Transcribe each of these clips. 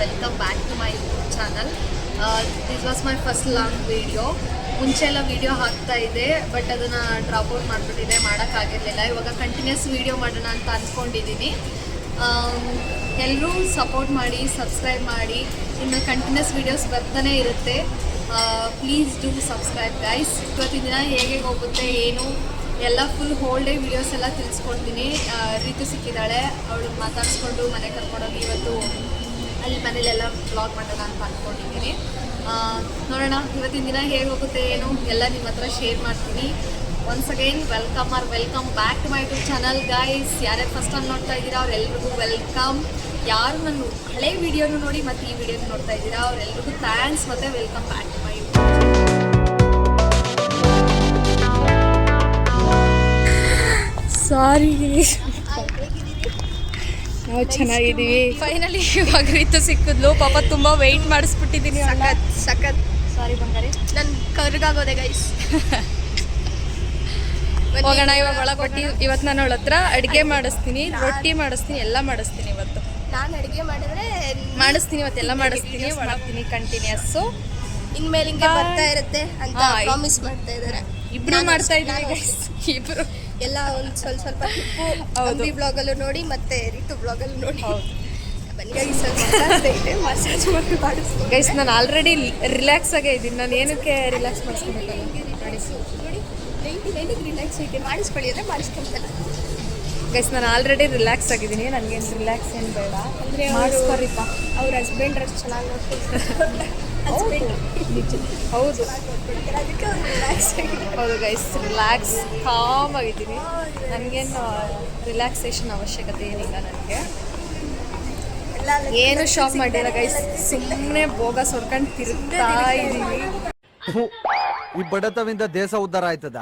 Welcome back to my YouTube channel. This was my first long video. ಮುಂಚೆ ಎಲ್ಲ video ಹಾಕ್ತಾ ಇದೆ, but ಅದನ್ನು ಡ್ರಾಪ್ ಔಟ್ ಮಾಡಿಬಿಟ್ಟಿದೆ, ಮಾಡೋಕ್ಕಾಗಿರಲಿಲ್ಲ. ಇವಾಗ ಕಂಟಿನ್ಯೂಸ್ ವಿಡಿಯೋ ಮಾಡೋಣ ಅಂತ ಅಂದ್ಕೊಂಡಿದ್ದೀನಿ. ಎಲ್ಲರೂ ಸಪೋರ್ಟ್ ಮಾಡಿ, ಸಬ್ಸ್ಕ್ರೈಬ್ ಮಾಡಿ. ಇನ್ನು ಕಂಟಿನ್ಯೂಸ್ ವೀಡಿಯೋಸ್ ಬರ್ತಾನೆ ಇರುತ್ತೆ. Please do subscribe guys. ಇವತ್ತಿನ ದಿನ ಹೇಗೆ ಹೋಗುತ್ತೆ ಏನು ಎಲ್ಲ ಫುಲ್ ಹೋಲ್ ಡೇ ವೀಡಿಯೋಸ್ ಎಲ್ಲ ತಿಳಿಸ್ಕೊಡ್ತೀನಿ. ರೀತು ಸಿಕ್ಕಿದ್ದಾಳೆ, ಅವಳು ಮಾತಾಡಿಸ್ಕೊಂಡು ಮನೆ ಕರ್ಕೊಂಡೋಗಿ ಇವತ್ತು ಅಲ್ಲಿ ಮನೇಲೆಲ್ಲ ವ್ಲಾಗ್ ಮಾಡೋಣ ಅಂತ ಅಂದ್ಕೊಂಡಿದ್ದೀನಿ. ನೋಡೋಣ ಇವತ್ತಿನ ದಿನ ಹೇಗೆ ಹೋಗುತ್ತೆ ಏನು ಎಲ್ಲ ನಿಮ್ಮ ಹತ್ರ ಶೇರ್ ಮಾಡ್ತೀನಿ. Once again welcome back to my YouTube channel guys. ಯಾರ್ಯಾರು ಫಸ್ಟ್ ಟೈಮ್ ನೋಡ್ತಾ ಇದ್ದೀರಾ ಅವರೆಲ್ರಿಗೂ ವೆಲ್ಕಮ್. ಯಾರು ನಾನು ಹಳೆ ವೀಡಿಯೋನು ನೋಡಿ ಮತ್ತು ಈ ವಿಡಿಯೋನು ನೋಡ್ತಾ ಇದ್ದೀರಾ ಅವರೆಲ್ರಿಗೂ ಥ್ಯಾಂಕ್ಸ್ ಮತ್ತು welcome back to my YouTube. ಸಾರಿ, ನಾವು ಚೆನ್ನಾಗಿದ್ದೀವಿ. ಫೈನಲಿ ಇವಾಗ ರೀತು ಸಿಕ್ಕಿದ್ಲು. ಪಾಪ ತುಂಬ ವೆಯ್ಟ್ ಮಾಡಿಸ್ಬಿಟ್ಟಿದ್ದೀನಿ. ಸಖತ್ ಸಾರಿ ಬಂಗಾರಿ, ನನ್ನ ಕರ್ಗಾಗೋದೆ ಗೈಸ್. ಹೋಗೋಣ ಇವಾಗ ಒಳಗೊಟ್ಟಿ. ಇವತ್ತು ನಾನು ಅವಳ ಹತ್ರ ಅಡುಗೆ ಮಾಡಿಸ್ತೀನಿ, ರೊಟ್ಟಿ ಮಾಡಿಸ್ತೀನಿ, ಎಲ್ಲ ಮಾಡಿಸ್ತೀನಿ. ಇವತ್ತು ನಾನು ಅಡುಗೆ ಮಾಡಿಸ್ತೀನಿ, ಇವತ್ತೆಲ್ಲ ಮಾಡಿಸ್ತೀನಿ, ಮಾಡ್ತೀನಿ ಕಂಟಿನ್ಯೂಸ್ಸು. ಇನ್ಮೇಲೆ ಹಿಂಗೆ ಬರ್ತಾ ಇರುತ್ತೆ ಅಂತ ಪ್ರಾಮಿಸ್ ಮಾಡ್ತಾ ಇದ್ದಾರೆ. ಇಬ್ರು ಮಾಡ್ತಾ ಇದ್ದೀವಿ ಗೈಸ್, ಇಬ್ರು ಎಲ್ಲ ಒಂದು ಸ್ವಲ್ಪ ಹೌದು ಬ್ಲಾಗಲ್ಲೂ ನೋಡಿ ಮತ್ತೆ ರೀತು ಬ್ಲಾಗಲ್ಲೂ ನೋಡಿ. ಬನ್ನಿ ಮಸಾಜ್ ಮಾಡಿಸ್ತೀನಿ ಗೈಸ್. ನಾನು ಆಲ್ರೆಡಿ ರಿಲ್ಯಾಕ್ಸ್ ಆಗೇ ಇದ್ದೀನಿ. ನಾನು ಏನಕ್ಕೆ ರಿಲ್ಯಾಕ್ಸ್ ಮಾಡಿಸ್ಕೊಬೇಕಲ್ಲ ನೋಡಿ ರಿಲ್ಯಾಕ್ಸ್ ಐತೆ, ಮಾಡಿಸ್ಕೊಳ್ಳಿ ಅಂದರೆ ಮಾಡಿಸ್ಕೊಳ್ತಾರೆ ಗೈಸ್. ನಾನು ಆಲ್ರೆಡಿ ರಿಲ್ಯಾಕ್ಸ್ ಆಗಿದ್ದೀನಿ, ನನಗೇನು ರಿಲ್ಯಾಕ್ಸ್ ಏನು ಬೇಡ. ಅಂದರೆ ಮಾಡಿಸ್ಕೊರಿಪ್ಪ. ಅವ್ರ ಹಸ್ಬೆಂಡ್ ಅಷ್ಟು ಚೆನ್ನಾಗಿ ನೋಡ್ಕೊಳ್ತಾರೆ. ಹೌದು ಅದಕ್ಕೆ ಅವ್ರು ರಿಲ್ಯಾಕ್ಸ್ ಆಗಿದೆ. ಹೌದು ಗೈಸ್, ರಿಲ್ಯಾಕ್ಸ್ ಕಾಮ್ ಆಗಿದ್ದೀನಿ. ನನಗೇನು ರಿಲ್ಯಾಕ್ಸೇಷನ್ ಅವಶ್ಯಕತೆ ಏನಿಲ್ಲ. ನನಗೆ ಏನು ಶಾಪ್ ಮಾಡಿಲ್ಲ ಗೈಸ್, ಸುಮ್ಮನೆ ಬೋಗಸ್ ಹೊಡ್ಕೊಂಡು ತಿರುಗ್ತಾ ಇದ್ದೀವಿ. ಈ ಬಡತವಿಂದ ದೇಶ ಉದ್ಧಾರ ಆಯ್ತದ.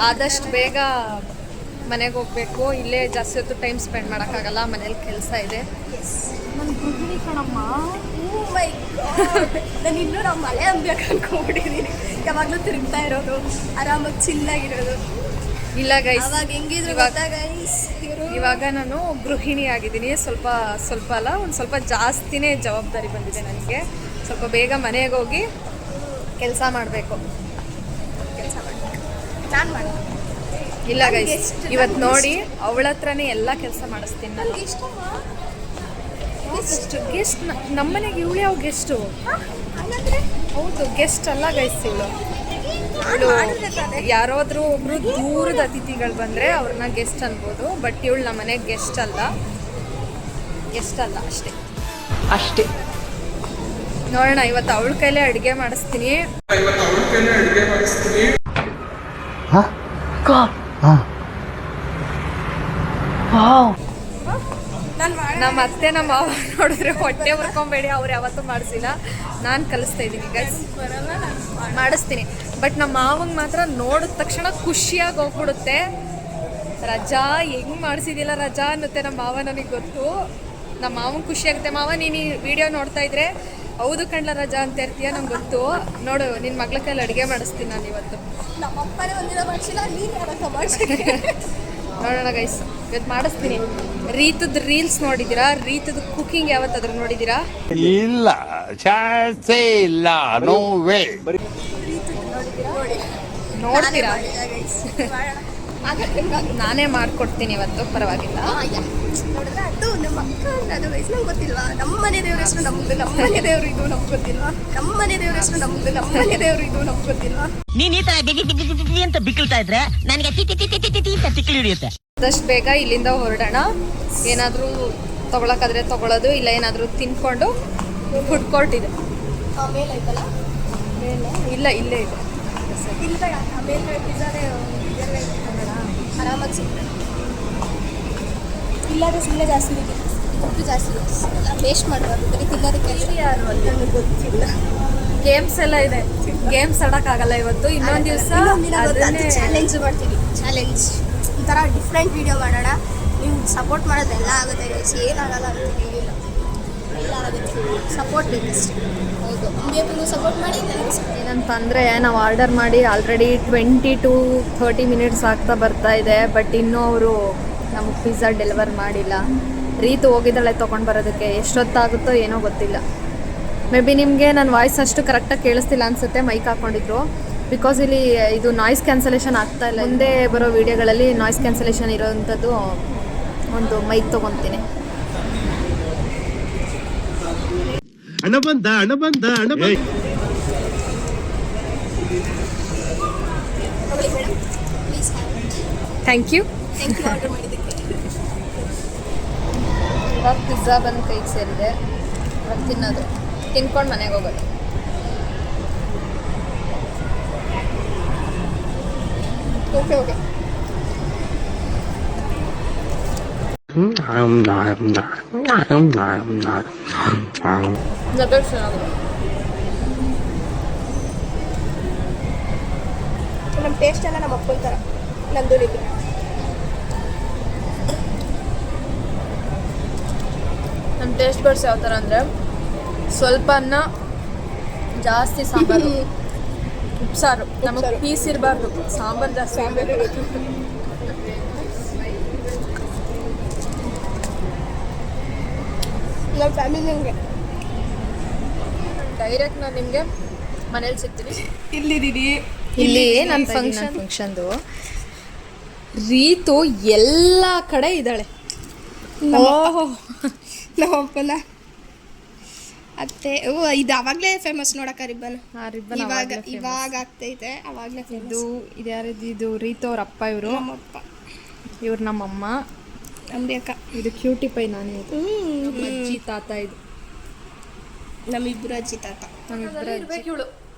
ಆದಷ್ಟು ಬೇಗ ಮನೆಗೆ ಹೋಗ್ಬೇಕು. ಇಲ್ಲೇ ಜಾಸ್ತಿ ಹೊತ್ತು ಟೈಮ್ ಸ್ಪೆಂಡ್ ಮಾಡೋಕ್ಕಾಗಲ್ಲ, ಮನೇಲಿ ಕೆಲಸ ಇದೆ. ನನ್ನ ಗೃಹಿಣಿ ಕಣಮ್ಮ. ನಾನು ಇನ್ನೂ ನಾವು ಮಳೆ ಅನ್ಬೇಕು ಅನ್ಕೊಂಡ್ಬಿಟ್ಟಿದ್ದೀನಿ. ಯಾವಾಗಲೂ ತಿರುಗ್ತಾ ಇರೋದು, ಆರಾಮಾಗಿ ಚಿಲ್ಲಾಗಿರೋದು. ಇಲ್ಲ ಗೈಸ್, ಅವಾಗ ಹೆಂಗಿದ್ರು ಗೈಸ್. ಇವಾಗ ನಾನು ಗೃಹಿಣಿ ಆಗಿದ್ದೀನಿ. ಸ್ವಲ್ಪ ಅಲ್ಲ, ಒಂದು ಸ್ವಲ್ಪ ಜಾಸ್ತಿನೇ ಜವಾಬ್ದಾರಿ ಬಂದಿದೆ ನನಗೆ. ಸ್ವಲ್ಪ ಬೇಗ ಮನೆಗೆ ಹೋಗಿ ಕೆಲಸ ಮಾಡಬೇಕು. ನಾನು ಮಾಡ್ತೀನಿ. ಇಲ್ಲ ಗೈಸ್, ಇವತ್ತು ನೋಡಿ ಅವಳ ಹತ್ರನೇ ಎಲ್ಲ ಕೆಲಸ ಮಾಡಿಸ್ತೀನಿ ನಾನು. ಗೆಸ್ಟ್ ನಮ್ಮನೆಗೆ ಇವಳು ಯಾವ ಗೆಸ್ಟು? ಹೌದು, ಗೆಸ್ಟ್ ಅಲ್ಲ ಗೈಸ್ ಇವಳು. ಯಾರಾದ್ರೂ ಒಬ್ರು ದೂರದ ಅತಿಥಿಗಳು ಬಂದರೆ ಅವ್ರನ್ನ ಗೆಸ್ಟ್ ಅನ್ಬೋದು, ಬಟ್ ಇವಳು ನಮ್ಮ ಮನೆಗೆ ಗೆಸ್ಟ್ ಅಲ್ಲ ಅಷ್ಟೇ. ನೋಡೋಣ, ಇವತ್ತು ಅವಳ ಕೈಲೇ ಅಡುಗೆ ಮಾಡಿಸ್ತೀನಿ. ನಮ್ಮ ಅತ್ತೆ ನಮ್ಮ ಮಾವ ನೋಡಿದ್ರೆ ಹೊಟ್ಟೆ ಬರ್ಕೊಂಬೇಡಿ, ಅವ್ರು ಯಾವತ್ತೂ ಮಾಡಿಸಿಲ್ಲ. ನಾನು ಕಲಿಸ್ತಾ ಇದ್ದೀನಿ ಗೈಸ್, ಮಾಡಿಸ್ತೀನಿ. ಬಟ್ ನಮ್ಮ ಮಾವಂಗೆ ಮಾತ್ರ ನೋಡಿದ ತಕ್ಷಣ ಖುಷಿಯಾಗಿ ಹೋಗ್ಬಿಡುತ್ತೆ. ರಜಾ ಹೆಂಗೆ ಮಾಡಿಸಿದಿಲ್ಲ ರಜಾ ಅನ್ನುತ್ತೆ ನಮ್ಮ ಮಾವ. ನನಗೆ ಗೊತ್ತು, ನಮ್ಮ ಮಾವಂಗೆ ಖುಷಿ ಆಗುತ್ತೆ. ಮಾವ ನೀನು ಈ ವಿಡಿಯೋ ನೋಡ್ತಾ ಇದ್ರೆ ಹೌದು ಕಣ್ಲ ರಜಾ ಅಂತ ಇರ್ತೀಯ, ನಂಗೆ ಗೊತ್ತು. ನೋಡು, ನಿನ್ನ ಮಗಳ ಕೈಲಿ ಅಡುಗೆ ಮಾಡಿಸ್ತೀನಿ ನಾನು ಇವತ್ತು. ನಮ್ಮ ಅಪ್ಪನೇ ಒಂದಿನ ಮಾಡಿಸಿಲ್ಲ, ನೀನು ಯಾವಾಗ ಮಾಡಿಸಿ. ನೋಡೋಣ ಗೈಸ್, ಇವತ್ತು ಮಾಡಿಸ್ತೀನಿ. ರೀತದ ರೀಲ್ಸ್ ನೋಡಿದ್ದೀರಾ? ರೀತದ ಕುಕಿಂಗ್ ಯಾವತ್ತಾದ್ರೂ ನೋಡಿದ್ದೀರಾ? ಇಲ್ಲ, ಚಾನ್ಸೇ ಇಲ್ಲ, ನೋ ವೇ. ನೋಡ್ತೀರಾ? ನಾನೇ ಮಾಡ್ಕೊಡ್ತೀನಿ ಇವತ್ತು, ಪರವಾಗಿಲ್ಲ. ನೋಡಿದ್ರೆ ಅದು ನಮ್ಮ ಅಕ್ಕ ಅದು ಗೈಸ್, ನಂಗೆ ಗೊತ್ತಿಲ್ವಾ? ನಮ್ಮ ಮನೆ ದೇವ್ರ ಹೆಸರು ನಮ್ದು, ನಮ್ಮ ಮನೆ ದೇವರು ಇದು ನಮ್ಗೆ ಗೊತ್ತಿಲ್ವಾ? ನಮ್ಮ ಮನೆ ದೇವ್ರ ಹೆಸರು ನಮ್ದು, ನಮ್ಮ ಮನೆ ದೇವರು ಇದು ನಮ್ಗೆ ಗೊತ್ತಿಲ್ವಾ? ನೀನ್ ಈ ತರ ಅಂತ ಬಿಕ್ಕಳ್ತಾ ಇದ್ರೆ ನನಗೆ ತಿಕ್ಕಿ ಹಿಡಿಯುತ್ತೆ. ಆದಷ್ಟು ಬೇಗ ಇಲ್ಲಿಂದ ಹೊರಡೋಣ. ಏನಾದರೂ ತೊಗೊಳಕ್ಕಾದ್ರೆ ತೊಗೊಳೋದು, ಇಲ್ಲ ಏನಾದರೂ ತಿನ್ಕೊಂಡು. ಫುಡ್ ಕೋರ್ಟ್ ಇದೆ ಮೇಲೈತಲ್ಲ, ಇಲ್ಲ ಇಲ್ಲೇ ಇದೆ. ಇಲ್ಲ ಮೇಲ್ಗಡೆ ಪಿಜ್ಜಾನೇ ಆರಾಮಾಗಿ ಸಿಗ್ತದೆ. ಇಲ್ಲಾದ್ರೆ ಸುಮ್ಮನೆ ಜಾಸ್ತಿ ಇದೆ, ದುಡ್ಡು ಜಾಸ್ತಿ ವೇಸ್ಟ್ ಮಾಡಬಾರ್ದು. ಬರೀ ತಿನ್ನೋದಕ್ಕೆ ಯಾರು ಅಲ್ಲಿ ನನಗೆ ಗೊತ್ತಿಲ್ಲ. ಗೇಮ್ಸ್ ಎಲ್ಲ ಇದೆ, ಗೇಮ್ಸ್ ಆಡೋಕ್ಕಾಗಲ್ಲ ಇವತ್ತು. ಇನ್ನೊಂದು ದಿವಸ ಚಾಲೆಂಜ್ ಮಾಡ್ತೀವಿ. ಚಾಲೆಂಜ್ ಒಂಥರ ಡಿಫ್ರೆಂಟ್ ವೀಡಿಯೋ ಮಾಡೋಣ. ನೀವು ಸಪೋರ್ಟ್ ಮಾಡೋದೆಲ್ಲ ಆಗುತ್ತೆ ಗೈಸ್, ಏನಾಗಲ್ಲ ಅಂತ ಏನಿಲ್ಲ, ಎಲ್ಲ ಆಗುತ್ತೆ. ಸಪೋರ್ಟ್ ಬೇಕಷ್ಟೇ. ಹೌದು, ಬೇಕೂ ಸಪೋರ್ಟ್ ಮಾಡಿ. ಏನಂತಂದರೆ ನಾವು ಆರ್ಡರ್ ಮಾಡಿ ಆಲ್ರೆಡಿ 20 to 30 minutes ಆಗ್ತಾ ಬರ್ತಾ ಇದೆ. ಬಟ್ ಇನ್ನೂ ಅವರು ನಮಗೆ ಪಿಜ್ಜಾ ಡೆಲಿವರ್ ಮಾಡಿಲ್ಲ. ರೀತು ಹೋಗಿದ್ದಾಳೆ ತೊಗೊಂಡು ಬರೋದಕ್ಕೆ. ಎಷ್ಟೊತ್ತಾಗುತ್ತೋ ಏನೋ ಗೊತ್ತಿಲ್ಲ. ಮೇ ಬಿ ನಿಮಗೆ ನನ್ನ ವಾಯ್ಸ್ ಅಷ್ಟು ಕರೆಕ್ಟಾಗಿ ಕೇಳಿಸ್ತಿಲ್ಲ ಅನಿಸುತ್ತೆ, ಮೈಕ್ ಹಾಕ್ಕೊಂಡಿದ್ರು. ಬಿಕಾಸ್ ಇಲ್ಲಿ ಇದು ನಾಯ್ಸ್ ಕ್ಯಾನ್ಸಲೇಷನ್ ಆಗ್ತಾ ಇಲ್ಲ. ಮುಂದೆ ಬರೋ ವೀಡಿಯೋಗಳಲ್ಲಿ ನಾಯ್ಸ್ ಕ್ಯಾನ್ಸಲೇಷನ್ ಇರೋವಂಥದ್ದು ಒಂದು ಮೈಕ್ ತೊಗೊತೀನಿ. ಹಣ ಬಂದ ಥ್ಯಾಂಕ್ ಯು. ಆರ್ಡರ್ ಮಾಡಿದ್ದಕ್ಕೆ. ಇವಾಗ ಪಿಜ್ಜಾ ಬಂದು ಕೈಗೆ ಸೇರಿದೆ. ಇವಾಗ ತಿನ್ನೋದು, ತಿನ್ಕೊಂಡು ಮನೆಗೆ ಹೋಗೋದು. ಓಕೆ ಜೊತೆ ಚೆನ್ನಾಗಿದೆ. ನಮ್ಮ ಟೇಸ್ಟ್ ಎಲ್ಲ ನಮ್ಮ ಅಪ್ಪನ ಥರ, ನಂದು ನಿಂದು. ನಮ್ಮ ಟೇಸ್ಟ್ ಬರ್ಸ್ ಯಾವ ಥರ ಅಂದರೆ ಸ್ವಲ್ಪ ಅನ್ನ, ಜಾಸ್ತಿ ಸಾಂಬಾರು, ಉಪ್ಸಾರು. ನಮಗೆ ಪೀಸ್ ಇರಬಾರ್ದು, ಸಾಂಬಾರು ಜಾಸ್ತಿ ಇರಬೇಕು. ನಮ್ಮ ಫ್ಯಾಮಿಲಿ ನಿಮಗೆ ಡೈರೆಕ್ಟ್ ನಾನು ನಿಮಗೆ ಮನೇಲಿ ಸಿಗ್ತೀನಿ. ಇಲ್ಲಿ ನನ್ನ ಫಂಕ್ಷನ್ದು ರೀತು ಎಲ್ಲ ಕಡೆ ಇದ್ದಾಳೆ. ನಮ್ಮಪ್ಪನ ಅತ್ತೆ ಇದು ಅವಾಗಲೇ ಫೇಮಸ್ ನೋಡಕ್ಕ ರಿಬ್ಬನ್. ಇವಾಗ ಆಗ್ತೈತೆ, ಅವಾಗಲೇ ಇದು ಇದ್ಯಾರಿದ್ದು? ಇದು ರೀತು ಅವ್ರ ಅಪ್ಪ, ಇವರು ನಮ್ಮಪ್ಪ, ಇವ್ರು ನಮ್ಮಮ್ಮ, ನಮ್ಮದೇ ಅಕ್ಕ. ಇದು ಕ್ಯೂಟಿ ಪೈ ನಾನೇ. ಇದು ಅಜ್ಜಿ ತಾತ. ಇದು ನಮ್ಮಿಬ್ಬರು ಅಜ್ಜಿ ತಾತ. ಇರ್ಬೇಕು ಇವಳು.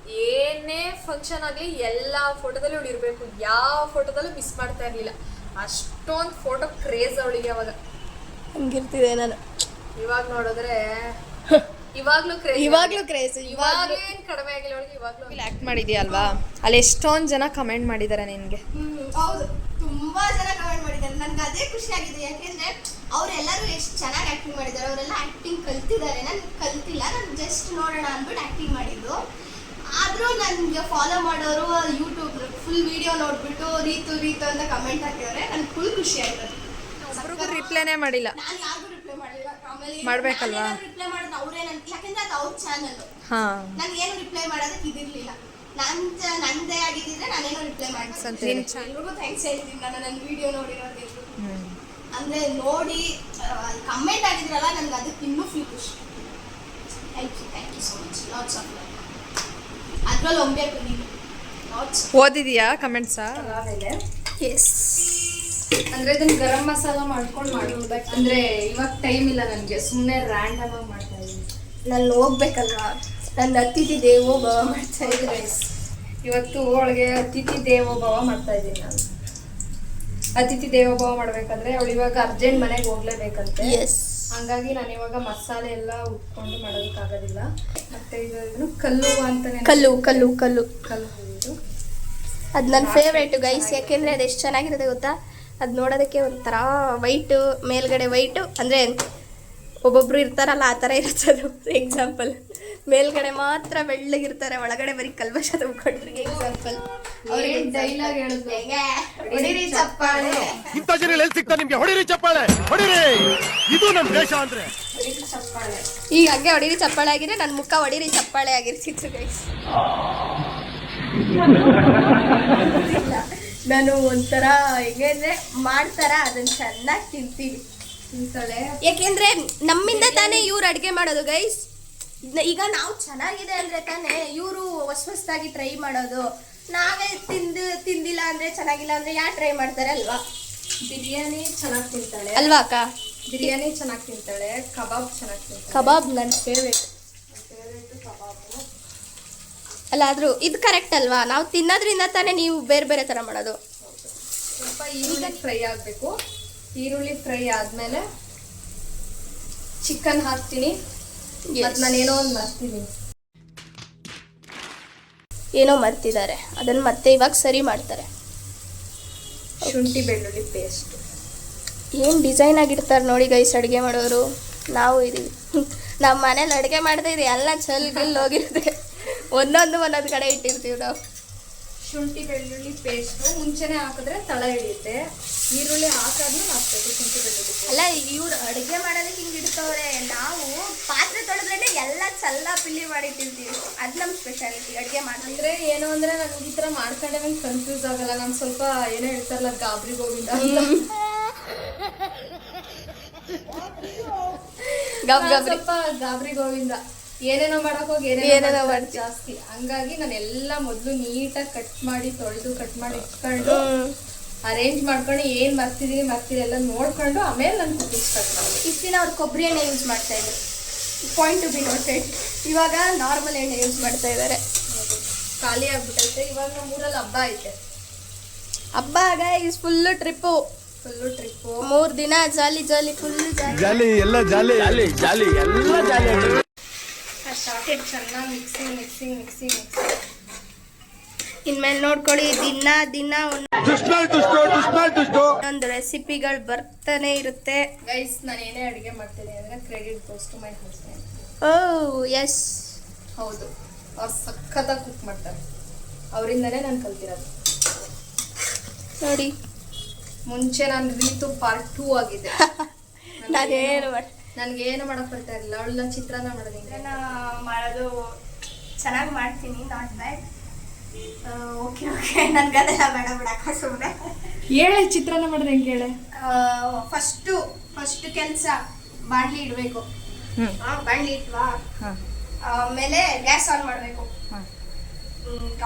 ಏನೇ ಫಂಕ್ಷನ್ ಆಗಲಿ ಎಲ್ಲ ಫೋಟೋದಲ್ಲಿ ಇವಳು ಇರಬೇಕು. ಯಾವ ಫೋಟೋದಲ್ಲೂ ಮಿಸ್ ಮಾಡ್ತಾ ಇರಲಿಲ್ಲ. ಅಷ್ಟೊಂದು ಫೋಟೋ ಕ್ರೇಜ್ ಅವಳಿಗೆ ಅವಾಗ. ಹಂಗಿರ್ತಿದೆ ನಾನು. ಇವಾಗ ನೋಡಿದ್ರೆ ಇವಾಗ್ಲೂ ಕ್ರೇಜ್. ಇವಾಗೇನು ಕಡಿಮೆ ಆಗಿಲ್ಲ ಅವಳಿಗೆ. ಇವಾಗ್ಲೂ ಆ್ಯಕ್ಟ್ ಮಾಡಿದ್ಯಾ ಅಲ್ವಾ? ಅಲ್ಲಿ ಎಷ್ಟೊಂದು ಜನ ಕಮೆಂಟ್ ಮಾಡಿದ್ದಾರೆ ನಿನಗೆ. ಹೌದು, ತುಂಬಾ ಜನ ಕಮೆಂಟ್ ಮಾಡಿದ್ದಾರೆ. ನನ್ಗೆ ಅದೇ ಖುಷಿ ಆಗಿದೆ. ಯಾಕೆಂದ್ರೆ ಅವರೆಲ್ಲರೂ ಎಷ್ಟು ಚೆನ್ನಾಗಿ ಆಕ್ಟಿಂಗ್ ಮಾಡಿದ್ದಾರೆ. ಅವರೆಲ್ಲ ಆಕ್ಟಿಂಗ್ ಕಲ್ತಿದ್ದಾರೆ. ನಾನು ಕಲ್ತಿಲ್ಲ, ನಾನು ಜಸ್ಟ್ ನೋಡೋಣ ಅಂದ್ಬಿಟ್ಟು ಆಕ್ಟಿಂಗ್ ಮಾಡಿದ್ದು. ಆದರೂ ನನಗೆ ಫಾಲೋ ಮಾಡೋರು ಯೂಟ್ಯೂಬ್ ಫುಲ್ ವಿಡಿಯೋ ನೋಡ್ಬಿಟ್ಟು ರೀತು ಅಂತ ಕಮೆಂಟ್ ಹಾಕಿದ್ದಾರೆ. ನನಗೆ ಫುಲ್ ಖುಷಿ ಆಗಿದೆ. ಒಬ್ರಿಗೂ ರಿಪ್ಲೈನೇ ಮಾಡಿಲ್ಲ. ನಾನು ಯಾರಿಗೂ ರಿಪ್ಲೈ ಮಾಡಿಲ್ಲ. ಆಮೇಲೆ ಮಾಡ್ಬೇಕಲ್ವಾ? ರಿಪ್ಲೈ ಮಾಡಿದ್ರೆ ಅವರೇ ಯಾಕೆಂದ್ರೆ ಅದು ಅವ್ರ ಚಾನಲ್. ನನಗೇನು ರಿಪ್ಲೈ ಮಾಡೋದಕ್ಕೆ ಇದಿರಲಿಲ್ಲ. ನಂದೇ ಆಗಿದ್ದಿದ್ರೆ ನಾನೇನೋ ರಿಪ್ಲೈ ಮಾಡ್ತೀನಿ. ಎಲ್ರಿಗೂ ಥ್ಯಾಂಕ್ಸ್ ಹೇಳ್ತೀನಿ ನಾನು ನನ್ನ ವಿಡಿಯೋ ನೋಡಿರೋದು. ಅಂದರೆ ನೋಡಿ ಕಮೆಂಟ್ ಆಗಿದ್ರಲ್ಲ, ನನಗೆ ಅದಕ್ಕೆ ಇನ್ನೂ ಫುಲ್ ಖುಷಿ. Thank you so much. Lots of love. ಅದ್ರಲ್ಲಿ ಒಮ್ಮೆ ಓದಿದೀಯಾ ಕಮೆಂಟ್ಸಾ? ಎಸ್. ಅಂದ್ರೆ ಇದನ್ನ ಗರಂ ಮಸಾಲ ಮಾಡ್ಕೊಂಡು ಮಾಡ್ಬೇಕು. ಅಂದ್ರೆ ಇವಾಗ ಟೈಮ್ ಇಲ್ಲ ನನಗೆ, ಸುಮ್ಮನೆ ರ್ಯಾಂಡಮ್ ಆಗಿ ಮಾಡ್ತಾ ಇದ್ದೀನಿ. ನಾನು ಹೋಗ್ಬೇಕಲ್ವಾ, ನನ್ನ ಅತಿಥಿ ದೇವೋ ಭವ ಮಾಡ್ತಾ ಇದ್ದೀನಿ. ಇವತ್ತು ಅವಳಿಗೆ ಅತಿಥಿ ದೇವೋಭವ ಮಾಡ್ತಾ ಇದ್ದೀನಿ ನಾನು. ಅತಿಥಿ ದೇವೋಭವ ಮಾಡ್ಬೇಕಾದ್ರೆ ಅವಳು ಇವಾಗ ಅರ್ಜೆಂಟ್ ಮನೆಗೆ ಹೋಗ್ಲೇಬೇಕಂತೆ. ಎಸ್. ಹಂಗಾಗಿ ನಾನು ಇವಾಗ ಮಸಾಲೆ ಎಲ್ಲ ಉಟ್ಕೊಂಡು ಮಾಡೋದಕ್ಕಾಗೋದಿಲ್ಲ. ಮತ್ತೆ ಇದು ಕಲ್ಲು ಅಂತಾನೆ. ಕಲ್ಲು ಇದು ಅದು ನನ್ನ ಫೇವ್ರೇಟು ಗೈಸ್. ಯಾಕೆಂದರೆ ಅದು ಎಷ್ಟು ಚೆನ್ನಾಗಿರುತ್ತೆ ಗೊತ್ತಾ? ಅದು ನೋಡೋದಕ್ಕೆ ಒಂಥರ ವೈಟು, ಮೇಲ್ಗಡೆ ವೈಟು, ಅಂದರೆ ಒಬ್ಬೊಬ್ರು ಇರ್ತಾರಲ್ಲ ಆ ಥರ ಇರುತ್ತೆ ಅದು. ಎಕ್ಸಾಂಪಲ್, ಮೇಲ್ಗಡೆ ಮಾತ್ರ ಬೆಳ್ಳಗಿರ್ತಾರೆ, ಒಳಗಡೆ ಬರೀ ಕಲ್ಮಶ ತುಂಬಿಕೊಂಡ್ರಿ. ಎಕ್ಸಾಂಪಲ್ ಅವ್ರಿಗೆ ಡೈಲಾಗ್ ಹೇಳಿದ್ರು, ಹೊಡಿರಿ ಚಪ್ಪಾಳೆ. ಇಂಥ ಜನ ಎಲ್ಲಿ ಸಿಗ್ತಾರೆ ನಿಮ್ಗೆ? ಹೊಡಿರಿ ಚಪ್ಪಾಳೆ, ಹೊಡಿರಿ. ಇದು ನಮ್ಮ ದೇಶ ಅಂದ್ರೆ. ಈಗ ಹಂಗೆ ಹೊಡಿರಿ ಚಪ್ಪಾಳೆ ಆಗಿದ್ರೆ ನನ್ನ ಮುಖ ಹೊಡಿರಿ ಚಪ್ಪಾಳೆ ಆಗಿರ್ತಿತ್ತು ಗೈಸ್. ನಾನು ಒಂಥರ ಹೆಂಗೆ ಅಂದರೆ ಮಾಡ್ತಾರ ಅದನ್ನು ಚೆನ್ನಾಗಿ ತಿಂತೀನಿ. ಯಾಕೆಂದರೆ ನಮ್ಮಿಂದ ತಾನೇ ಇವ್ರು ಅಡುಗೆ ಮಾಡೋದು ಗೈಸ್. ಈಗ ನಾವು ಚೆನ್ನಾಗಿದೆ ಅಂದರೆ ತಾನೇ ಇವರು ಹೊಸದಾಗಿ ಟ್ರೈ ಮಾಡೋದು. ನಾವೇ ತಿಂದಿಲ್ಲ ಅಂದರೆ, ಚೆನ್ನಾಗಿಲ್ಲ ಅಂದರೆ ಯಾರು ಟ್ರೈ ಮಾಡ್ತಾರೆ ಅಲ್ವಾ? ಬಿರಿಯಾನಿ ಚೆನ್ನಾಗಿ ತಿಂತಾಳೆ ಅಲ್ವಾ ಅಕ್ಕ? ಬಿರಿಯಾನಿ ಚೆನ್ನಾಗಿ ತಿಂತಾಳೆ, ಕಬಾಬ್ ಚೆನ್ನಾಗಿ ತಿಂತಾಳೆ. ಕಬಾಬ್ ನನ್ನ ಫೇವ್ರೇಟ್ ಕಬಾಬು. ಅಲ್ಲ ಆದರೂ ಇದು ಕರೆಕ್ಟ್ ಅಲ್ವಾ? ನಾವು ತಿನ್ನೋದ್ರಿಂದ ತಾನೇ ನೀವು ಬೇರೆ ಬೇರೆ ಥರ ಮಾಡೋದು. ಸ್ವಲ್ಪ ಈರುಳ್ಳಿ ಫ್ರೈ ಆಗಬೇಕು. ಈರುಳ್ಳಿ ಫ್ರೈ ಆದಮೇಲೆ ಚಿಕನ್ ಹಾಕ್ತೀನಿ. ಮತ್ತು ನಾನೇನೋ ಒಂದು ಮಾಡ್ತೀನಿ. ಏನೋ ಮರ್ತಿದ್ದಾರೆ, ಅದನ್ನು ಮತ್ತೆ ಇವಾಗ ಸರಿ ಮಾಡ್ತಾರೆ. ಶುಂಠಿ ಬೆಳ್ಳುಳ್ಳಿ ಪೇಸ್ಟ್. ಏನು ಡಿಸೈನ್ ಆಗಿರ್ತಾರೆ ನೋಡಿ ಗೈಸ್ ಅಡುಗೆ ಮಾಡೋರು. ನಾವು ಇದೀವಿ ನಮ್ಮ ಮನೇಲಿ ಅಡುಗೆ ಮಾಡ್ತಾ ಇದ್ದೀವಿ, ಎಲ್ಲ ಚಲ್ಗಲ್ಲಿ ಹೋಗಿರುತ್ತೆ. ಒಂದೊಂದು ಕಡೆ ಇಟ್ಟಿರ್ತೀವಿ ನಾವು. ಶುಂಠಿ ಬೆಳ್ಳುಳ್ಳಿ ಪೇಸ್ಟು ಮುಂಚೆನೆ ಹಾಕಿದ್ರೆ ತಳ ಹಿಡಿಯುತ್ತೆ. ಈರುಳ್ಳಿ ಹಾಕಾದ್ಮೇಲೆ ಹಾಕ್ಬೇಕು ಶುಂಠಿ ಬೆಳ್ಳುಳ್ಳಿ paste. ಅಲ್ಲ ಇವ್ರು ಅಡುಗೆ ಮಾಡೋದಕ್ಕೆ ಹಿಂಗೆ ಇಡ್ತವ್ರೆ, ನಾವು ಪಾತ್ರೆ ತೊಳೆದ್ರೆ ಎಲ್ಲ ಚಲ್ಲ ಪಿಲ್ಲಿ ಮಾಡಿಟ್ಟಿರ್ತೀವಿ. ಅದು ನಮ್ಮ ಸ್ಪೆಷಾಲಿಟಿ ಅಡುಗೆ ಮಾಡಿದ್ರೆ. ಅಂದ್ರೆ ಏನು ಅಂದ್ರೆ ನನಗೆ ಈ ತರ ಮಾಡ್ಕೊಂಡೆ ನಂಗೆ ಕನ್ಫ್ಯೂಸ್ ಆಗಲ್ಲ. ನಾನು ಸ್ವಲ್ಪ ಏನೋ ಹೇಳ್ತಾರಲ್ಲ ಗಾಬರಿ ಗೋವಿಂದ ಅಂತ. ಸ್ವಲ್ಪ ಗಾಬರಿ ಗೋವಿಂದ, ಏನೇನೋ ಮಾಡಕ್ ಹೋಗಿ ಏನೇನೋ ಮಾಡಿ ಜಾಸ್ತಿ. ಹಂಗಾಗಿ ನಾನು ಎಲ್ಲ ಮೊದಲು ನೀಟಾಗಿ ಕಟ್ ಮಾಡಿ ತೊಳೆದು ಕಟ್ ಮಾಡಿ ಇಟ್ಕೊಂಡು ಅರೇಂಜ್ ಮಾಡ್ಕೊಂಡು ಏನ್ ಮರ್ತಿದೀನಿ ಎಲ್ಲ ನೋಡ್ಕೊಂಡು ಆಮೇಲೆ ನಾನು ಕುಕಿಂಗ್ ಸ್ಟಾರ್ಟ್ ಮಾಡಿ. ಇಷ್ಟು ದಿನ ಅವ್ರು ಕೊಬ್ಬರಿ ಎಣ್ಣೆ ಯೂಸ್ ಮಾಡ್ತಾ ಇದ್ರು, ಪಾಯಿಂಟ್ ಟು ಬಿ ನೋಟೆಡ್. ಇವಾಗ ನಾರ್ಮಲ್ ಎಣ್ಣೆ ಯೂಸ್ ಮಾಡ್ತಾ ಇದ್ದಾರೆ. ಖಾಲಿ ಆಗ್ಬಿಟ್ಟೈತೆ. ಇವಾಗ ನಮ್ಮ ಊರಲ್ಲಿ ಹಬ್ಬ ಐತೆ. ಹಬ್ಬ ಗೈಸ್ ಫುಲ್ಲು ಟ್ರಿಪ್ಪು 3 ದಿನ ಜಾಲಿ ಜಾಲಿ ಫುಲ್ ಜಾಲಿ ಎಲ್ಲ ಜಾಲಿ ಜಾಲಿ ಜಾಲಿ ಎಲ್ಲ ಜಾಲಿ. ಚೆನ್ನಾಗಿ ಮಿಕ್ಸಿಂಗ್ ಇನ್ಮೇಲೆ ನೋಡ್ಕೊಳ್ಳಿ, ದಿನ ಒಂದೊಂದು ರೆಸಿಪಿಗಳು ಬರ್ತಾನೆ ಇರುತ್ತೆ. ಗೈಸ್ ನಾನು ಏನೇ ಅಡುಗೆ ಮಾಡ್ತೀನಿ ಅಂದ್ರೆ credit goes to my husband. Oh yes, ಹೌದು, ಅವ್ರು ಸಖತ್ತಾಗಿ ಕುಕ್ ಮಾಡ್ತಾರೆ. ಅವರಿಂದನೇ ನಾನು ಕಲ್ತಿರೋದು. ನೋಡಿ ಮುಂಚೆ ನಾನು ರೀತು ಪಾರ್ಟ್ 2 ಆಗಿದೆ. ನಾನೇನು ನನ್ಗೇನು ಮಾಡಕ್ ಬರ್ತಾ ಇರಲಿಲ್ಲ. ಅವಳ ಚಿತ್ರಾನ್ನ ಮಾಡೋದು ಮಾಡೋದು ಚೆನ್ನಾಗಿ ಮಾಡ್ತೀನಿ, ನಾಟ್ ಬ್ಯಾಡ್. ಓಕೆ ನನ್ಗದೆಲ್ಲ ಬೇಡ ಬಿಡಕ್ಕ ಸುಮ್ಮನೆ ಹೇಳೆ. ಚಿತ್ರಾನ್ನ ಮಾಡೋದು ಹೆಂಗೆ ಹೇಳೆ? ಫಸ್ಟ್ ಕೆಲಸ ಬಾಣಲಿ ಇಡಬೇಕು. ಬಾಣಲಿ ಇಟ್ವಾ, ಆಮೇಲೆ ಗ್ಯಾಸ್ ಆನ್ ಮಾಡಬೇಕು.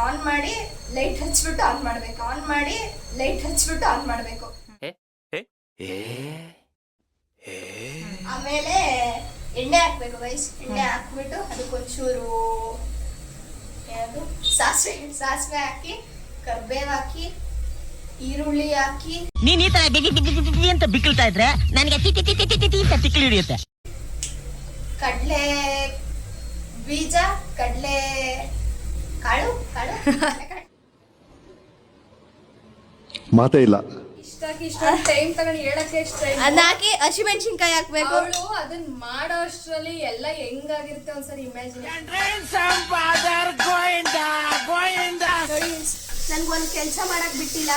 ಆನ್ ಮಾಡಿ ಲೈಟ್ ಹಚ್ಬಿಟ್ಟು ಆನ್ ಮಾಡಬೇಕು. ಆನ್ ಮಾಡಿ ಲೈಟ್ ಹಚ್ಬಿಟ್ಟು ಆನ್ ಮಾಡಬೇಕು. ಆಮೇಲೆ ಎಣ್ಣೆ ಹಾಕ್ಬೇಕು ಗೈಸ್. ಎಣ್ಣೆ ಹಾಕ್ಬಿಟ್ಟು ಅದಕ್ಕೊಂಚೂರು ಸಾಸಿವೆ ಹಾಕಿ, ಕರ್ಬೇವು ಹಾಕಿ, ಈರುಳ್ಳಿ ಹಾಕಿ. ನೀನ್ ಈ ತರ ಅಂತ ಬಿಕ್ಕಳ್ತಾ ಇದ್ರೆ ನನಗೆ ತಿಕ್ಕಲು ಹಿಡಿಯುತ್ತೆ. ಕಡಲೆ ಬೀಜ, ಕಡಲೆ ಕಾಳು ಮಾತೇ ಇಲ್ಲ. ಇಷ್ಟೊಂದು ಟೈಮ್ ತಗೊಂಡು ಹೇಳಕ್ಕೆ ಇಷ್ಟ. ಅದನ್ನ ಹಾಕಿ ಹಸಿಮೆಣಸಿನ್ಕಾಯಿ ಹಾಕ್ಬೇಕು. ಅವಳು ಅದನ್ನ ಮಾಡೋ ಅಷ್ಟರಲ್ಲಿ ಎಲ್ಲ ಹೆಂಗಾಗಿರುತ್ತೆ ಒಂದ್ಸರಿ ಇಮ್ಯಾಜಿನ್. ನನ್ಗೊಂದು ಕೆಲಸ ಮಾಡಕ್ ಬಿಟ್ಟಿಲ್ಲ.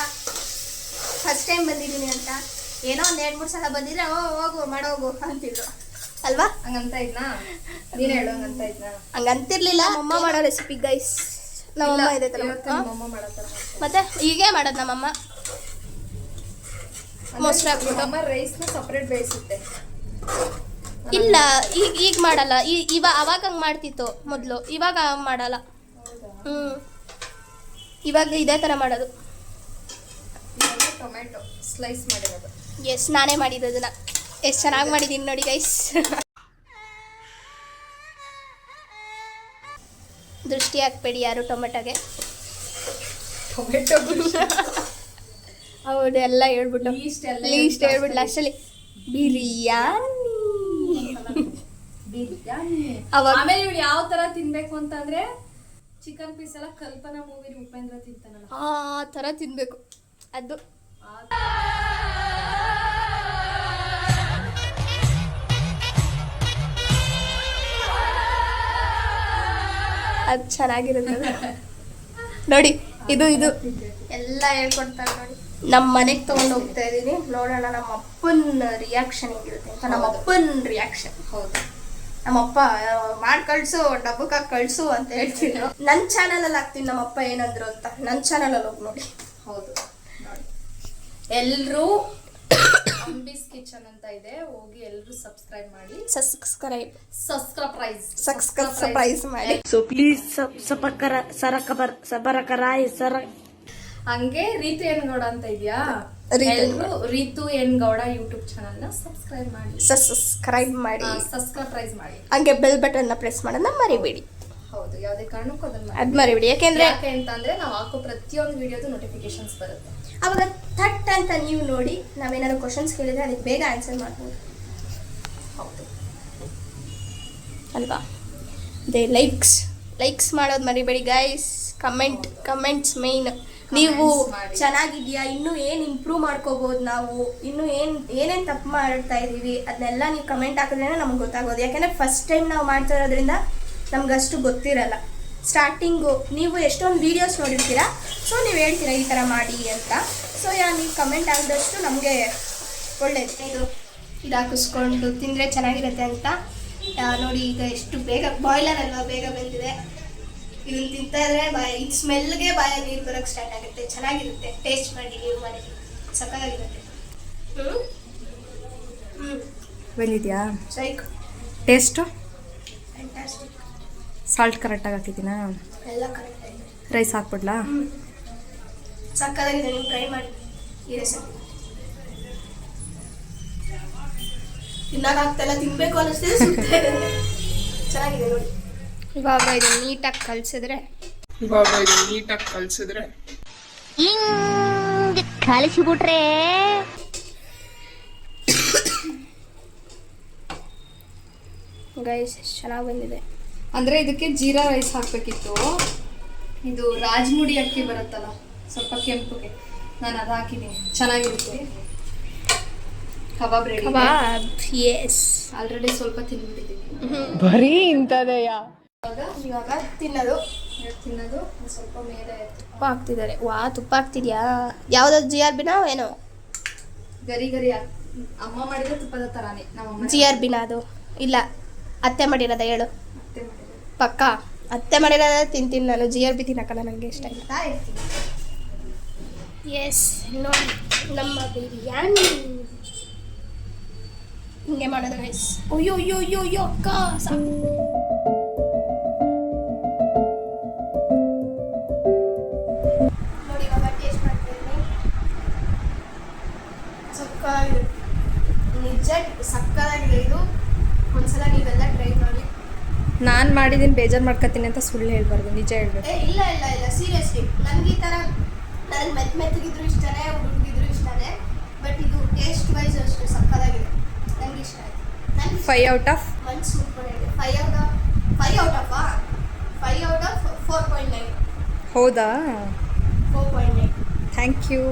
ಫಸ್ಟ್ ಟೈಮ್ ಬಂದಿದ್ದೀನಿ ಅಂತ ಏನೋ ಒಂದ್ 2-3 ಸಲ ಬಂದಿದ್ರೆ ಹೋಗು ಮಾಡೋಗು ಅಂತಿದ್ರು ಅಲ್ವಾ? ಹಂಗಂತ ಇದ್ನಾ? ನೀನ್ ಹೇಳು ಹಂಗಂತ ಇದ್ನಾ? ಹಂಗಂತಿರ್ಲಿಲ್ಲ. ನಮ್ಮಮ್ಮ ಮಾಡೋ ರೆಸಿಪಿ ಗೈಸ್. ನಮ್ಮಮ್ಮ ಇದೆ ತರ ಮತ್ತೆ ಹೀಗೆ ಮಾಡೋದು ನಮ್ಮಮ್ಮ. ಮೊಸರು ಹಾಕ್ಬಿಟ್ಟು ರೈಸ್ನ ಸಪ್ರೇಟ್ ಬೇಯಿಸುತ್ತೆ. ಇಲ್ಲ, ಈಗ ಮಾಡಲ್ಲ. ಅವಾಗ ಹಂಗೆ ಮಾಡ್ತಿತ್ತು ಮೊದಲು, ಇವಾಗ ಹಂಗೆ ಮಾಡಲ್ಲ. ಇವಾಗ ಇದೇ ಥರ ಮಾಡೋದು. ಟೊಮೆಟೊ ಸ್ಲೈಸ್ ಮಾಡಿರೋದು. ಎಸ್, ನಾನೇ ಮಾಡಿರೋದನ್ನ. ಎಷ್ಟು ಚೆನ್ನಾಗಿ ಮಾಡಿದ್ದೀನಿ ನೋಡಿ ಗೈಸ್. ದೃಷ್ಟಿ ಹಾಕ್ಬೇಡಿ ಯಾರು ಟೊಮೆಟೊಗೆ. ಹೌದು, ಎಲ್ಲ ಹೇಳ್ಬಿಟ್ಟು ಲೀಸ್ಟ್ ಹೇಳ್ಬಿಟ್ಟು ಲಾಸ್ಟಲ್ಲಿ ಬಿರಿಯಾನಿ. ಆಮೇಲೆ ಇವ್ಳು ಯಾವ ತರ ತಿನ್ಬೇಕು ಅಂತಂದ್ರೆ ಚಿಕನ್ ಪೀಸ್ ಎಲ್ಲ ಕಲ್ಪನಾ ಮೂವಿ ಉಪೇಂದ್ರ ತಿಂತಾನಲ್ಲ ಆ ಥರ ತಿನ್ಬೇಕು. ಅದು ಅದು ಚೆನ್ನಾಗಿರುತ್ತೆ ನೋಡಿ. ಇದು ಎಲ್ಲ ಹೇಳ್ಕೊಡ್ತಾರೆ ನೋಡಿ. ನಮ್ಮ ಮನೆಗೆ ತೊಗೊಂಡು ಹೋಗ್ತಾ ಇದ್ದೀನಿ, ನೋಡೋಣ ನಮ್ಮ ಅಪ್ಪನ ರಿಯಾಕ್ಷನ್ ಹೆಂಗಿರುತ್ತೆ ಅಂತ. ನಮ್ಮ ಅಪ್ಪನ ರಿಯಾಕ್ಷನ್. ಹೌದು, ನಮ್ಮಪ್ಪ ಮಾಡಿ ಕಳ್ಸು, ಡಬ್ಬಕ್ಕೆ ಕಳ್ಸು ಅಂತ ಹೇಳ್ತಿದ್ರು. ನನ್ನ ಚಾನಲಲ್ಲಿ ಹಾಕ್ತೀನಿ ನಮ್ಮಪ್ಪ ಏನಂದ್ರು ಅಂತ. ನನ್ನ ಚಾನಲಲ್ಲಿ ಹೋಗಿ ನೋಡಿ. ಹೌದು ನೋಡಿ, ಎಲ್ರೂ ಅಂಬೀಸ್ ಕಿಚನ್ ಅಂತ ಇದೆ, ಹೋಗಿ ಎಲ್ರೂ ಸಬ್ಸ್ಕ್ರೈಬ್ ಮಾಡಿ. ಸಬ್ಸ್ಕ್ರೈಬ್ ಮಾಡಿ. ಸೊ ಪ್ಲೀಸ್ ಹಂಗೆ ರೀತು ಎನ್ ಗೌಡ ಅಂತ ಇದೆಯಾ, Ritu N Gowda YouTube channel ನ ಸಬ್ಸ್ಕ್ರೈಬ್ ಮಾಡಿ. ಸಬ್ಸ್ಕ್ರೈಬ್ ಮಾಡಿ. ಹಂಗೆ ಬೆಲ್ ಬಟನ್ ನ ಪ್ರೆಸ್ ಮಾಡೋದನ್ನ ಮರಿಬೇಡಿ. ಹೌದು, ಯಾವುದೇ ಕಾರಣಕ್ಕೂ ಅದ್ ಮರಿಬೇಡಿ. ಯಾಕೆ ಅಂತಂದ್ರೆ ನಾವು ಹಾಕೋ ಪ್ರತಿಯೊಂದು ವಿಡಿಯೋದು ನೋಟಿಫಿಕೇಶನ್ಸ್ ಬರುತ್ತೆ. ಅವಾಗ ಥಟ್ ಅಂತ ನೀವು ನೋಡಿ ನಾವೇನಾದ್ರು ಕ್ವಶನ್ಸ್ ಕೇಳಿದ್ರೆ ಅದಕ್ಕೆ ಬೇಗ ಆನ್ಸರ್ ಮಾಡ್ಬೋದು. ಹೌದು ಅಲ್ವಾ? ಅದೇ ಲೈಕ್ಸ್ ಮಾಡೋದು ಮರಿಬೇಡಿ ಗೈಸ್. Comments main. ನೀವು ಚೆನ್ನಾಗಿದ್ಯಾ, ಇನ್ನೂ ಏನು ಇಂಪ್ರೂವ್ ಮಾಡ್ಕೋಬೋದು, ನಾವು ಇನ್ನೂ ಏನೇನು ತಪ್ಪು ಮಾಡ್ತಾ ಇದ್ದೀವಿ ಅದನ್ನೆಲ್ಲ ನೀವು ಕಮೆಂಟ್ ಹಾಕಿದ್ರೇ ನಮ್ಗೆ ಗೊತ್ತಾಗೋದು. ಯಾಕೆಂದರೆ ಫಸ್ಟ್ ಟೈಮ್ ನಾವು ಮಾಡ್ತಾ ಇರೋದ್ರಿಂದ ನಮ್ಗಷ್ಟು ಗೊತ್ತಿರಲ್ಲ. ಸ್ಟಾರ್ಟಿಂಗು ನೀವು ಎಷ್ಟೊಂದು ವೀಡಿಯೋಸ್ ನೋಡಿರ್ತೀರಾ, ಸೊ ನೀವು ಹೇಳ್ತೀರಾ ಈ ಥರ ಮಾಡಿ ಅಂತ. ಸೊ ನೀವು ಕಮೆಂಟ್ ಆಗಿದಷ್ಟು ನಮಗೆ ಒಳ್ಳೆಯದು. ಇದು ಹಾಕಿಸ್ಕೊಂಡು ತಿಂದರೆ ಚೆನ್ನಾಗಿರುತ್ತೆ ಅಂತ. ನೋಡಿ ಈಗ ಎಷ್ಟು ಬೇಗ ಬಾಯ್ಲರ್ ಅಲ್ವಾ, ಬೇಗ ಬಂದಿದೆ. ಇದನ್ನು ತಿಂತಾ ಇದ್ರೆ ಇದು ಸ್ಮೆಲ್ಗೆ ಬಾಯಲ್ಲಿ ನೀರು ಬರೋಕ್ಕೆ ಸ್ಟಾರ್ಟ್ ಆಗುತ್ತೆ. ಚೆನ್ನಾಗಿರುತ್ತೆ, ಟೇಸ್ಟ್ ಮಾಡಿ ನೀವು ಮನೇಲಿ, ಸಕ್ಕತ್ತಾಗಿರುತ್ತೆ. ಬಂದಿದ್ಯಾ ಸೈಕ್ ಟೇಸ್ಟು? ಫ್ಯಾಂಟಾಸ್ಟಿಕ್. ಸಾಲ್ಟ್ ಕರೆಕ್ಟಾಗಿ ಹಾಕಿದ್ದೀನಾ? ಎಲ್ಲ ಕರೆಕ್ಟ್ ಆಗಿದೆ. ರೈಸ್ ಹಾಕ್ಬಿಡ್ಲಾ? ಸಕ್ಕತ್ತಾಗಿದೆ, ನೀವು ಟ್ರೈ ಮಾಡಿ ಈ ರೆಸಿಪಿ. ತಿನ್ನೋಕ್ಕಾಗ್ತಾಯಿಲ್ಲ, ತಿನ್ನಬೇಕು ಅನ್ನಿಸ್ತಿದೆ, ಸುತ್ತೆ ಚೆನ್ನಾಗಿದೆ ನೋಡಿ. ಇವಾಗ ಇದು ನೀಟಾಗಿ ಕಲಿಸಿದ್ರೆ ಹಿಂಗ್ ಕಲಿಸಿಬಿಟ್ರೆ ಗೈಸ್ ಎಷ್ಟು ಚೆನ್ನಾಗಿ ಬಂದಿದೆ. ಅಂದರೆ ಇದಕ್ಕೆ ಜೀರಾ ರೈಸ್ ಹಾಕಬೇಕಿತ್ತು. ಇದು ರಾಜ್ಮುಡಿ ಅಕ್ಕಿ ಬರುತ್ತಲ್ಲ ಸ್ವಲ್ಪ ಕೆಂಪುಗೆ, ನಾನು ಅದು ಹಾಕಿದ್ದೀನಿ, ಚೆನ್ನಾಗಿರುತ್ತೆ. Kebab ready. ಕಬಾಬ್, ಎಸ್. ಆಲ್ರೆಡಿ ಸ್ವಲ್ಪ ತಿಂದ್ಬಿಟ್ಟಿದ್ದೀನಿ. ಬರೀ ಇಂಥದೆಯಾ? ಇವಾಗ ತಿನ್ನೋದು ಸ್ವಲ್ಪ ಮೇಲೆ ತುಪ್ಪ ಹಾಕ್ತಿದ್ದಾರೆ. ತುಪ್ಪ ಹಾಕ್ತಿದ್ಯಾ? ಯಾವ್ದಾದ್ರು GRBನ ಏನೋ? ಗರಿ ಅಮ್ಮ ಮಾಡಿದ್ರೆ ತುಪ್ಪದ ತರಾನೇ. ನಮ್ಮ GRBನ ಅದು? ಇಲ್ಲ, ಅತ್ತೆ ಮಾಡಿರೋದ ಹೇಳು. ಅತ್ತೆ ಮಾಡಿದ್ರೆ ಪಕ್ಕ ಅತ್ತೆ ಮಾಡಿರೋದ ತಿಂತೀನಿ ನಾನು. GRB ತಿನ್ನಕ್ಕಲ್ಲ, ನನಗೆ ಇಷ್ಟ ಇಲ್ಲ. ಎಸ್, ನೋಡಿ ನಮ್ಮ ಬಿರಿಯಾನಿ ಹಿಂಗೆ ಮಾಡೋದು ಗೈಸ್. ಅಯ್ಯೋ ಅಯ್ಯೋ ಅಯ್ಯೋ ಅಯ್ಯೋ ಅಕ್ಕ, ನೋಡಿ ಇವಾಗ ಟೇಸ್ಟ್ ಮಾಡ್ತೀನಿ. ನಿಜ ಸಕ್ಕತ್ತಾಗಿದೆ ಇದು. ಒಂದ್ಸಲ ನೀವೆಲ್ಲ ಟ್ರೈ ಮಾಡಿ. ನಾನು ಮಾಡಿದ್ದೀನಿ, ಬೇಜಾರು ಮಾಡ್ಕೊತೀನಿ ಅಂತ ಸುಳ್ಳು ಹೇಳ್ಬಾರ್ದು, ನಿಜ ಹೇಳ್ಬೇಕು. ಇಲ್ಲ ಇಲ್ಲ ಇಲ್ಲ, ಸೀರಿಯಸ್ಲಿ ನನಗೆ ಈ ಥರ ನನಗೆ ಮೆತ್ತಗಿದ್ರು ಇಷ್ಟನೇ, ಹುಡುಗಿದ್ರು ಇಷ್ಟನೇ. ಬಟ್ ಇದು ಟೇಸ್ಟ್ ವೈಸ್ ಅಷ್ಟು ಸಕ್ಕತ್ತಾಗಿದೆ, ನನಗೆ ಇಷ್ಟ ಆಯಿತು. ನನಗೆ 5 ಔಟ್ ಆಫ್ ಮನ್ಸು ಮುಟ್ಕೊಂಡಿದೆ. 5 ಔಟ್ ಆಫ್ 4.9. ಹೌದಾ? 4.9. Thank you.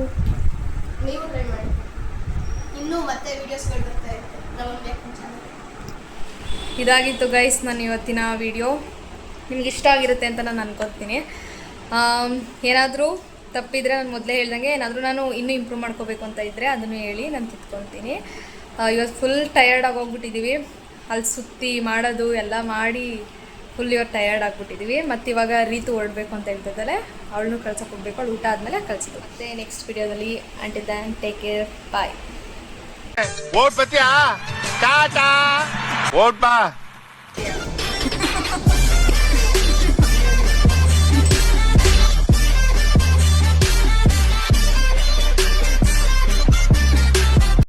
ನೀವು ಟ್ರೈ ಮಾಡಿ. ಇನ್ನೂ ಮತ್ತೆ ವೀಡಿಯೋಸ್ಗಳು ಬರ್ತಾ ಇರುತ್ತೆ ನಮಗೆ ಚಾನಲ್. ಇದಾಗಿತ್ತು ಗೈಸ್ ನನ್ನ ಇವತ್ತಿನ ವಿಡಿಯೋ. ನಿಮ್ಗೆ ಇಷ್ಟ ಆಗಿರುತ್ತೆ ಅಂತ ನಾನು ಅನ್ಕೊತೀನಿ. ಏನಾದರೂ ತಪ್ಪಿದರೆ ನಾನು ಮೊದಲೇ ಹೇಳ್ದಂಗೆ ಏನಾದರೂ ನಾನು ಇನ್ನೂ ಇಂಪ್ರೂವ್ ಮಾಡ್ಕೋಬೇಕು ಅಂತ ಇದ್ದರೆ ಅದನ್ನು ಹೇಳಿ ನಾನು ತಿದ್ಕೊಳ್ತೀನಿ. ಇವತ್ತು ಫುಲ್ ಟಯರ್ಡ್ ಆಗೋಗ್ಬಿಟ್ಟಿದ್ದೀವಿ. ಅಲ್ಲಿ ಸುತ್ತಿ ಮಾಡೋದು ಎಲ್ಲ ಮಾಡಿ ಫುಲ್ ಇವತ್ತು ಟಯರ್ಡ್ ಆಗಿಬಿಟ್ಟಿದ್ದೀವಿ. ಮತ್ತು ಇವಾಗ ರೀತು ಹೊರಡಬೇಕು ಅಂತ ಹೇಳ್ತಿದ್ದಾರೆ, ಅವಳನ್ನೂ ಕಳ್ಸೋಕೆ ಹೋಗಬೇಕು. ಅವಳು ಊಟ ಆದಮೇಲೆ ಕಳಿಸಿದ್ದು. ಮತ್ತು ನೆಕ್ಸ್ಟ್ ವಿಡಿಯೋದಲ್ಲಿ ಅಂಟಿಲ್ ದೆನ್ ಟೇಕ್ ಕೇರ್, ಬಾಯ್. ಓಟ್ ಬತ್ತೀಯಾ? ಟಾಟಾ ಓಟ್ ಬಾ.